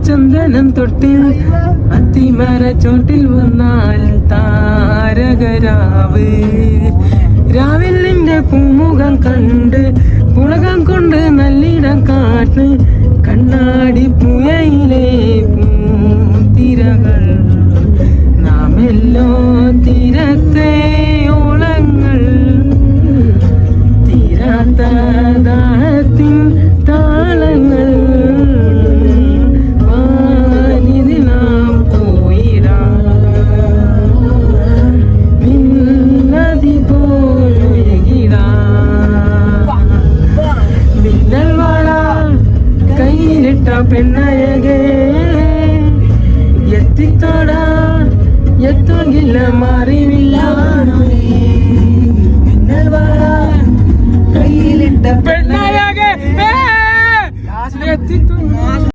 ചന്ദനം തൊട്ടിൽ അത്തിമര ചോട്ടിൽ വന്നാൽ താരകരാവ് രാവിൽ നിന്റെ പൂമുഖം കണ്ട് പുളകം കൊണ്ട് നല്ലിടം കാട്ട് കണ്ണാടി പുഴയിലെ പൂത്തിരകൾ നാമെല്ലോ തീരത്തെ ഓളങ്ങൾ തീരാത്ത ദാഹത്തിൻ താളങ്ങൾ വാനിധി നാം പോയിരാ മിന്നതി പോലുയകിടാ മിന്നൽ വാള കയ്യിലിട്ട പെണ്ണയകേ എത്തിത്തോടാ എത്തുകില്ല മാറിവില്ല മിന്നൽ വാള കയ്യിലിട്ട പെണ്ണയകേ എത്തിത്തോ